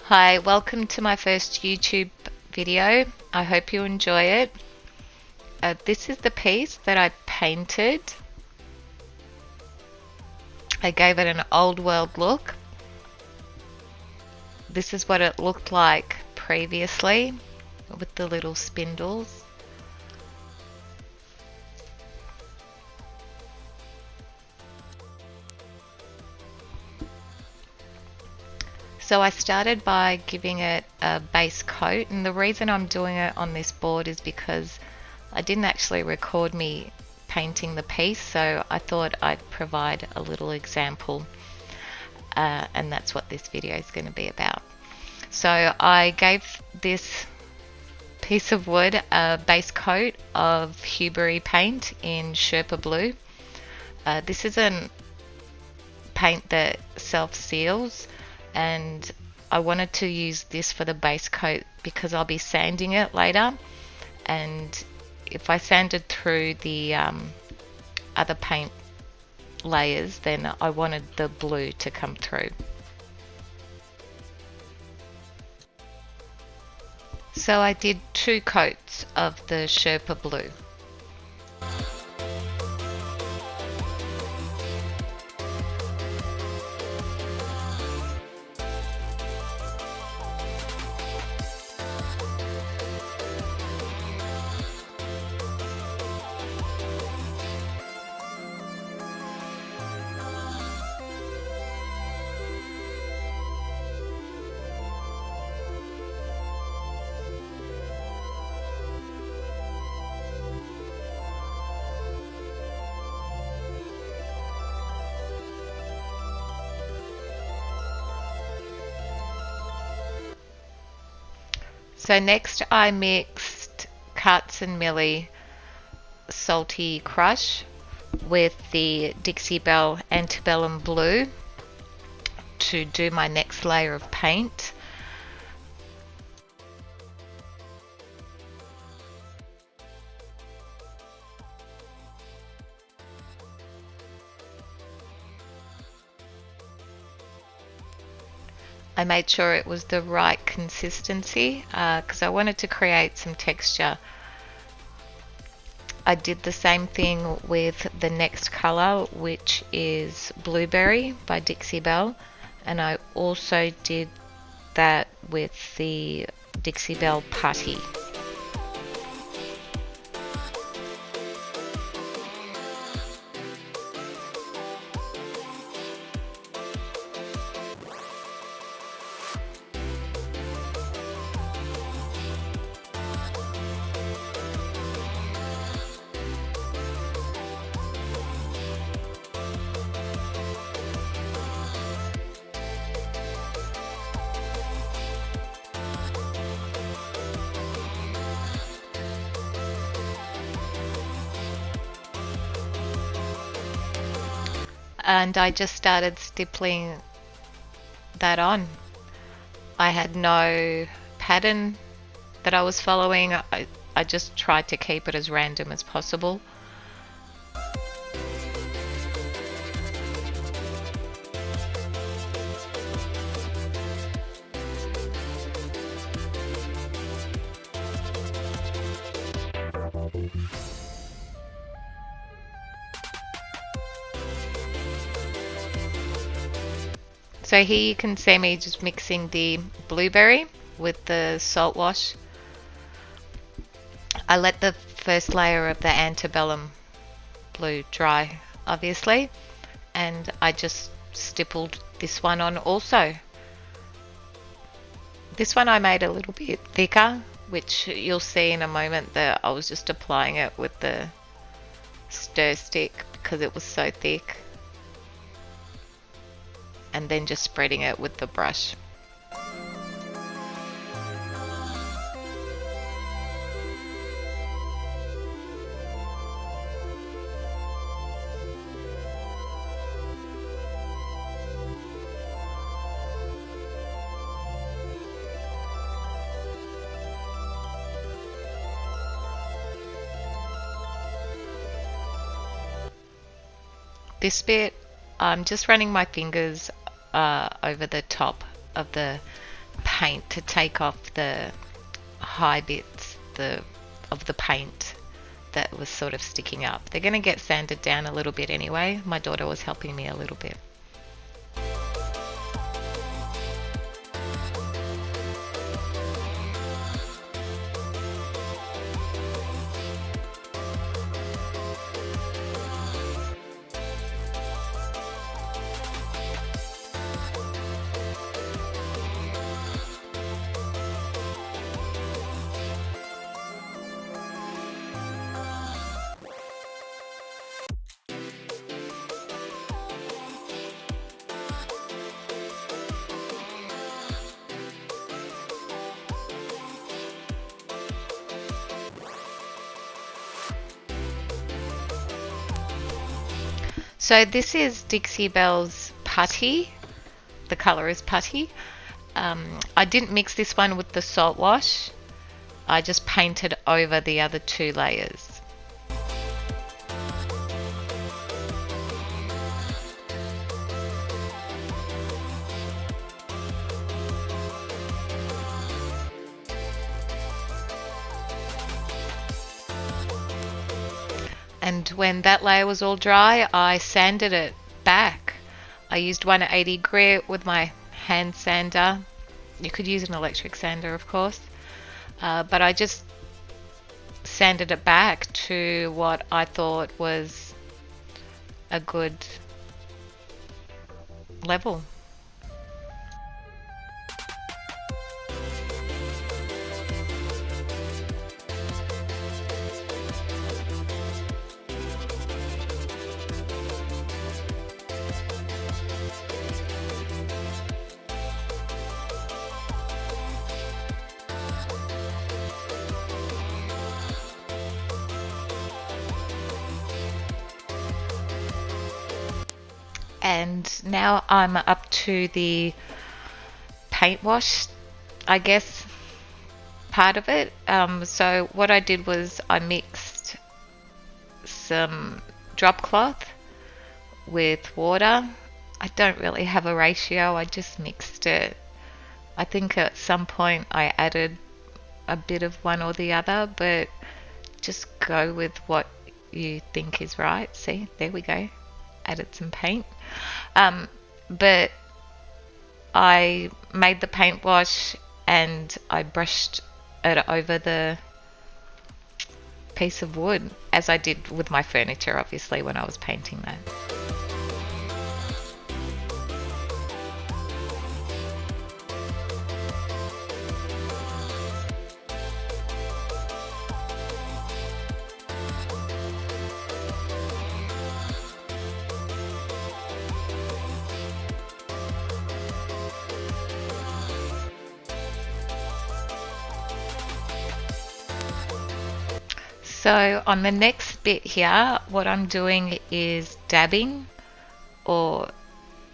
Hi, welcome to my first YouTube video. I hope you enjoy it. This is the piece that I painted. I gave it an old world look. This is what it looked like previously with the little spindles. So I started by giving it a base coat, and the reason I'm doing it on this board is because I didn't actually record me painting the piece, so I thought I'd provide a little example, and that's what this video is going to be about. So I gave this piece of wood a base coat of Huberry paint in Sherpa Blue. This is a paint that self-seals, and I wanted to use this for the base coat because I'll be sanding it later, and if I sanded through the other paint layers, then I wanted the blue to come through. So I did 2 coats of the Sherpa Blue. So next I mixed Cuts and Millie Salty Crush with the Dixie Belle Antebellum Blue to do my next layer of paint. I made sure it was the right consistency because I wanted to create some texture. I did the same thing with the next color, which is Blueberry by Dixie Belle, and I also did that with the Dixie Belle Putty. And I just started stippling that on. I had no pattern that I was following. I just tried to keep it as random as possible. So here you can see me just mixing the blueberry with the salt wash. I let the first layer of the antebellum blue dry, obviously, and I just stippled this one on also. This one I made a little bit thicker, which you'll see in a moment that I was just applying it with the stir stick because it was so thick, and then just spreading it with the brush. This bit, I'm just running my fingers over the top of the paint to take off the high bits of the paint that was sort of sticking up. They're going to get sanded down a little bit anyway. My daughter was helping me a little bit. So this is Dixie Belle's Putty. The color is Putty. I didn't mix this one with the salt wash. I just painted over the other two layers. And when that layer was all dry, I sanded it back. I used 180 grit with my hand sander. You could use an electric sander, of course. But I just sanded it back to what I thought was a good level. And now I'm up to the paint wash, I guess, part of it. So what I did was I mixed some drop cloth with water. I don't really have a ratio, I just mixed it. I think at some point I added a bit of one or the other, but just go with what you think is right. See, there we go. Added some paint. But I made the paint wash and I brushed it over the piece of wood, as I did with my furniture, obviously, when I was painting that. So on the next bit here, what I'm doing is dabbing, or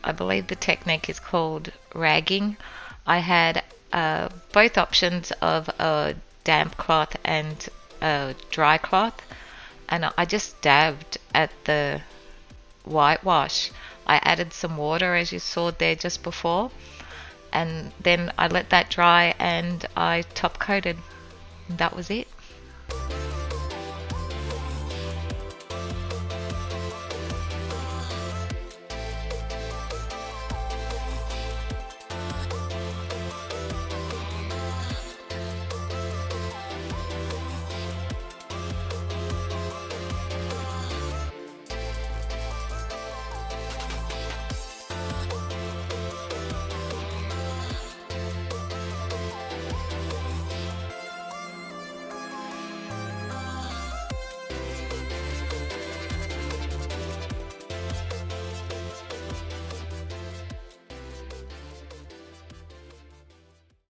I believe the technique is called ragging. I had both options of a damp cloth and a dry cloth, and I just dabbed at the whitewash. I added some water, as you saw there just before, and then I let that dry and I top coated. That was it.